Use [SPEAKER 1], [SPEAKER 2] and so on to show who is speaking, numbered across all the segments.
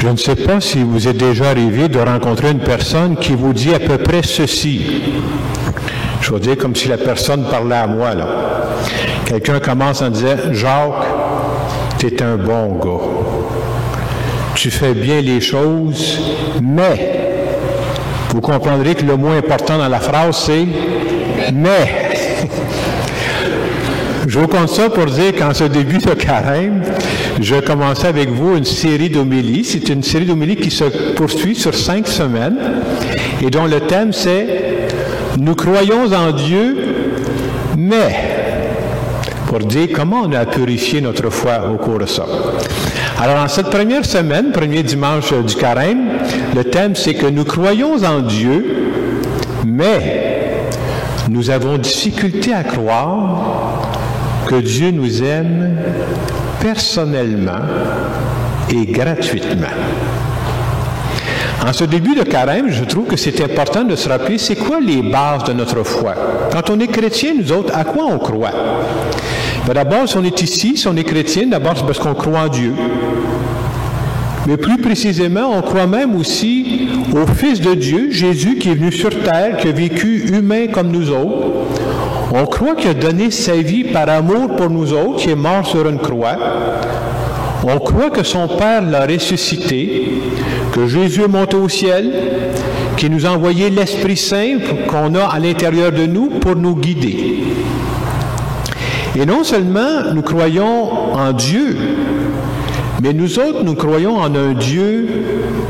[SPEAKER 1] Je ne sais pas si vous êtes déjà arrivé de rencontrer une personne qui vous dit à peu près ceci. Je vais dire comme si la personne parlait à moi, là. Quelqu'un commence en disant « Jacques, tu es un bon gars. Tu fais bien les choses, mais... » Vous comprendrez que le mot important dans la phrase, c'est « mais ». Je vous compte ça pour dire qu'en ce début de carême, je commençais avec vous une série d'homélies. C'est une série d'homélies qui se poursuit sur 5 semaines et dont le thème c'est « Nous croyons en Dieu, mais » pour dire comment on a purifié notre foi au cours de ça. Alors, en cette première semaine, premier dimanche du carême, le thème c'est que nous croyons en Dieu, mais nous avons difficulté à croire que Dieu nous aime personnellement et gratuitement. En ce début de carême, je trouve que c'est important de se rappeler c'est quoi les bases de notre foi. Quand on est chrétien, nous autres, à quoi on croit? Ben d'abord, si on est ici, si on est chrétien, d'abord c'est parce qu'on croit en Dieu. Mais plus précisément, on croit même aussi au Fils de Dieu, Jésus, qui est venu sur terre, qui a vécu humain comme nous autres. On croit qu'il a donné sa vie par amour pour nous autres, qui est mort sur une croix. On croit que son Père l'a ressuscité, que Jésus est monté au ciel, qu'il nous a envoyé l'Esprit Saint qu'on a à l'intérieur de nous pour nous guider. Et non seulement nous croyons en Dieu, mais nous autres, nous croyons en un Dieu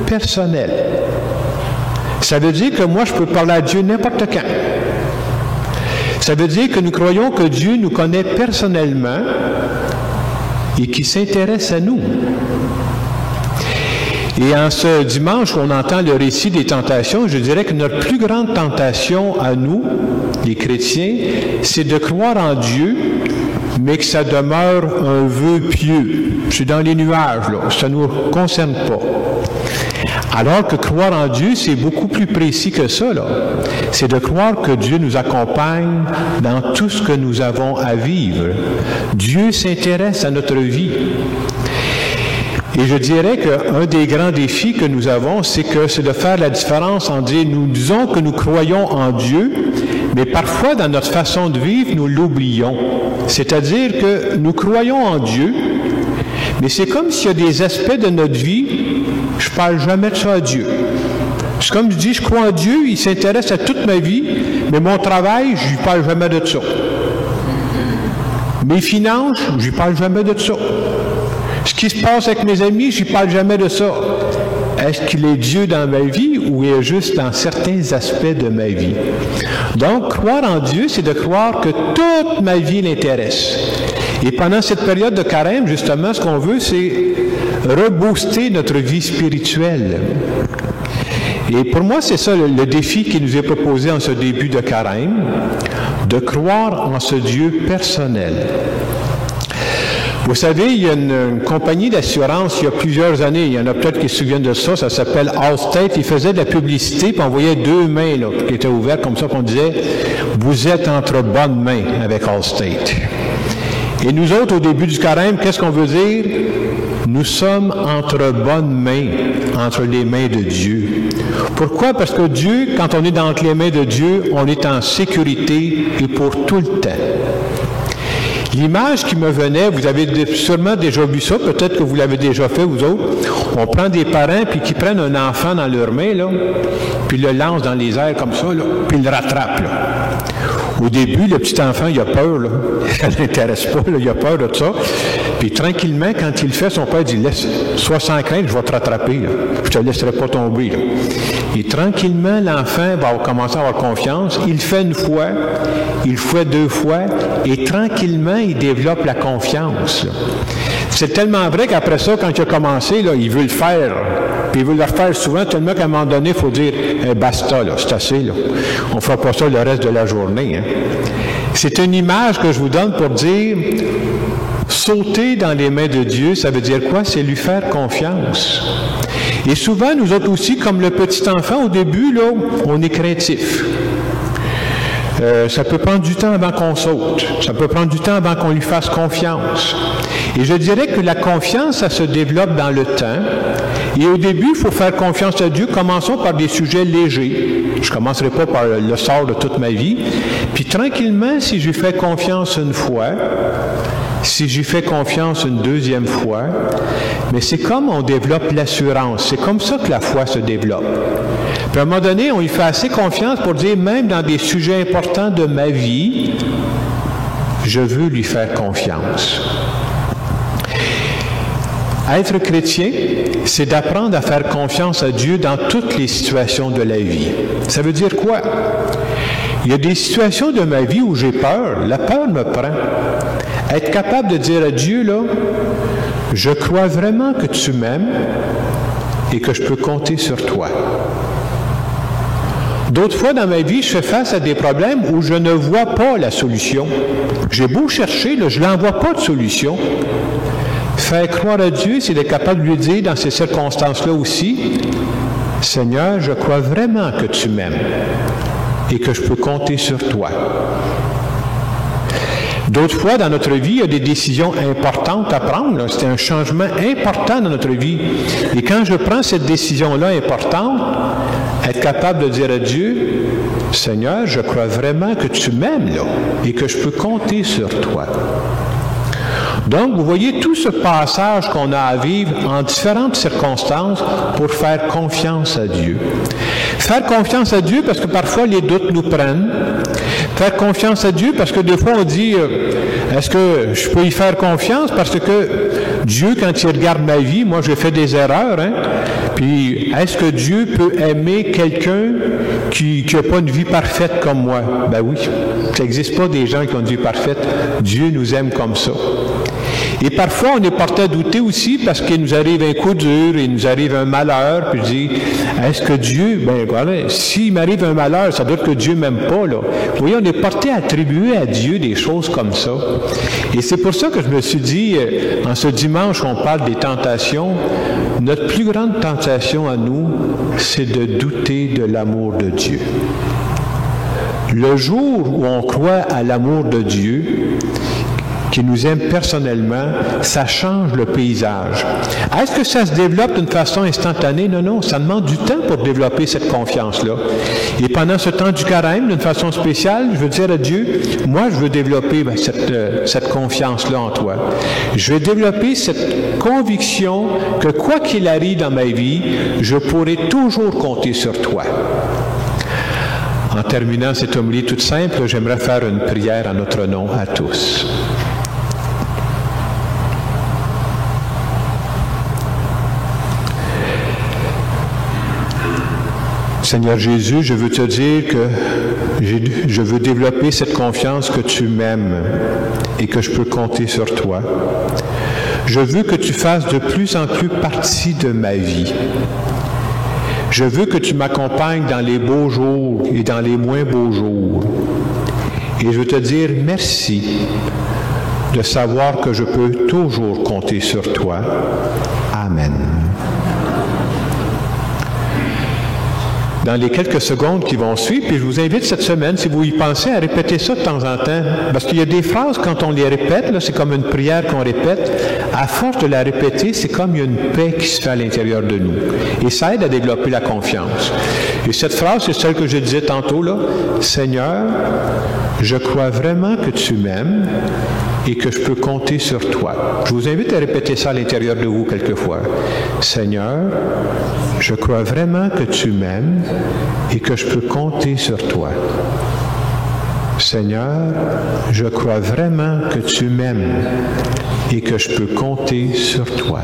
[SPEAKER 1] personnel. Ça veut dire que moi, je peux parler à Dieu n'importe quand. Ça veut dire que nous croyons que Dieu nous connaît personnellement et qu'il s'intéresse à nous. Et en ce dimanche où on entend le récit des tentations, je dirais que notre plus grande tentation à nous, les chrétiens, c'est de croire en Dieu, mais que ça demeure un vœu pieux. C'est dans les nuages, là. Ça ne nous concerne pas. Alors que croire en Dieu, c'est beaucoup plus précis que ça, là. C'est de croire que Dieu nous accompagne dans tout ce que nous avons à vivre. Dieu s'intéresse à notre vie. Et je dirais qu'un des grands défis que nous avons, c'est de faire la différence en dire, nous disons que nous croyons en Dieu, mais parfois dans notre façon de vivre, nous l'oublions. C'est-à-dire que nous croyons en Dieu, mais c'est comme s'il y a des aspects de notre vie, je ne parle jamais de ça à Dieu. C'est comme je dis, je crois en Dieu, il s'intéresse à toute ma vie, mais mon travail, je ne parle jamais de ça. Mes finances, je ne parle jamais de ça. Ce qui se passe avec mes amis, je ne parle jamais de ça. Est-ce qu'il est Dieu dans ma vie ou il est juste dans certains aspects de ma vie? Donc, croire en Dieu, c'est de croire que toute ma vie l'intéresse. Et pendant cette période de carême, justement, ce qu'on veut, c'est rebooster notre vie spirituelle. Et pour moi, c'est ça le défi qui nous est proposé en ce début de carême, de croire en ce Dieu personnel. Vous savez, il y a une compagnie d'assurance il y a plusieurs années, il y en a peut-être qui se souviennent de ça, ça s'appelle Allstate. Ils faisaient de la publicité, puis on voyait 2 mains là, qui étaient ouvertes comme ça, qu'on disait « Vous êtes entre bonnes mains avec Allstate ». Et nous autres, au début du carême, qu'est-ce qu'on veut dire? Nous sommes entre bonnes mains, entre les mains de Dieu. Pourquoi? Parce que Dieu, quand on est entre les mains de Dieu, on est en sécurité et pour tout le temps. L'image qui me venait, vous avez sûrement déjà vu ça, peut-être que vous l'avez déjà fait, vous autres. On prend des parents puis qui prennent un enfant dans leurs mains, là, puis le lancent dans les airs comme ça, là, puis ils le rattrapent, là. Au début, le petit enfant, il a peur, là. Ça ne l'intéresse pas, là, il a peur de ça. Puis tranquillement, quand il le fait, son père dit « Laisse, sois sans crainte, je vais te rattraper, là. Je te laisserai pas tomber, là. » Et tranquillement, l'enfant va commencer à avoir confiance. Il le fait une fois, il le fait 2 fois, et tranquillement, il développe la confiance, là. C'est tellement vrai qu'après ça, quand il a commencé, là, il veut le faire. Puis il veut le refaire souvent, tellement qu'à un moment donné, il faut dire hey, « basta, là, c'est assez, là. On ne fera pas ça le reste de la journée. Hein. » C'est une image que je vous donne pour dire sauter dans les mains de Dieu, ça veut dire quoi? C'est lui faire confiance. Et souvent, nous autres aussi, comme le petit enfant, au début, là, on est craintif. Ça peut prendre du temps avant qu'on saute. Ça peut prendre du temps avant qu'on lui fasse confiance. Et je dirais que la confiance, ça se développe dans le temps. Et au début, il faut faire confiance à Dieu. Commençons par des sujets légers. Je ne commencerai pas par le sort de toute ma vie. Puis tranquillement, si j'y fais confiance une fois, si j'y fais confiance une deuxième fois, mais c'est comme on développe l'assurance. C'est comme ça que la foi se développe. Puis à un moment donné, on y fait assez confiance pour dire, même dans des sujets importants de ma vie, je veux lui faire confiance. Être chrétien, c'est d'apprendre à faire confiance à Dieu dans toutes les situations de la vie. Ça veut dire quoi? Il y a des situations de ma vie où j'ai peur. La peur me prend. Être capable de dire à Dieu, là, je crois vraiment que tu m'aimes et que je peux compter sur toi. D'autres fois dans ma vie, je fais face à des problèmes où je ne vois pas la solution. J'ai beau chercher, là, je n'en vois pas de solution. Faire croire à Dieu, c'est d'être capable de lui dire dans ces circonstances-là aussi, « Seigneur, je crois vraiment que tu m'aimes et que je peux compter sur toi. » D'autres fois, dans notre vie, il y a des décisions importantes à prendre. C'est un changement important dans notre vie. Et quand je prends cette décision-là importante, être capable de dire à Dieu, « Seigneur, je crois vraiment que tu m'aimes là et que je peux compter sur toi. » Donc, vous voyez tout ce passage qu'on a à vivre en différentes circonstances pour faire confiance à Dieu. Faire confiance à Dieu parce que parfois les doutes nous prennent. Faire confiance à Dieu parce que des fois on dit, est-ce que je peux y faire confiance? Parce que Dieu, quand il regarde ma vie, moi j'ai fait des erreurs, hein? Puis est-ce que Dieu peut aimer quelqu'un qui n'a pas une vie parfaite comme moi? Ben oui, ça n'existe pas des gens qui ont une vie parfaite. Dieu nous aime comme ça. Et parfois, on est porté à douter aussi parce qu'il nous arrive un coup dur, il nous arrive un malheur, puis je dis, est-ce que Dieu, ben voilà, s'il m'arrive un malheur, ça doit être que Dieu ne m'aime pas, là. Vous voyez, on est porté à attribuer à Dieu des choses comme ça. Et c'est pour ça que je me suis dit, en ce dimanche, on parle des tentations, notre plus grande tentation à nous, c'est de douter de l'amour de Dieu. Le jour où on croit à l'amour de Dieu, qui nous aime personnellement, ça change le paysage. Est-ce que ça se développe d'une façon instantanée? Non, non, ça demande du temps pour développer cette confiance-là. Et pendant ce temps du carême, d'une façon spéciale, je veux dire à Dieu, moi, je veux développer cette confiance-là en toi. Je vais développer cette conviction que quoi qu'il arrive dans ma vie, je pourrai toujours compter sur toi. En terminant cette homélie toute simple, j'aimerais faire une prière en notre nom à tous. Seigneur Jésus, je veux te dire que je veux développer cette confiance que tu m'aimes et que je peux compter sur toi. Je veux que tu fasses de plus en plus partie de ma vie. Je veux que tu m'accompagnes dans les beaux jours et dans les moins beaux jours. Et je veux te dire merci de savoir que je peux toujours compter sur toi. Amen. Dans les quelques secondes qui vont suivre, puis je vous invite cette semaine, si vous y pensez, à répéter ça de temps en temps. Parce qu'il y a des phrases, quand on les répète, là, c'est comme une prière qu'on répète. À force de la répéter, c'est comme il y a une paix qui se fait à l'intérieur de nous. Et ça aide à développer la confiance. Et cette phrase, c'est celle que je disais tantôt, là. Seigneur, je crois vraiment que tu m'aimes et que je peux compter sur toi. Je vous invite à répéter ça à l'intérieur de vous quelquefois. Seigneur, je crois vraiment que tu m'aimes et que je peux compter sur toi. Seigneur, je crois vraiment que tu m'aimes et que je peux compter sur toi.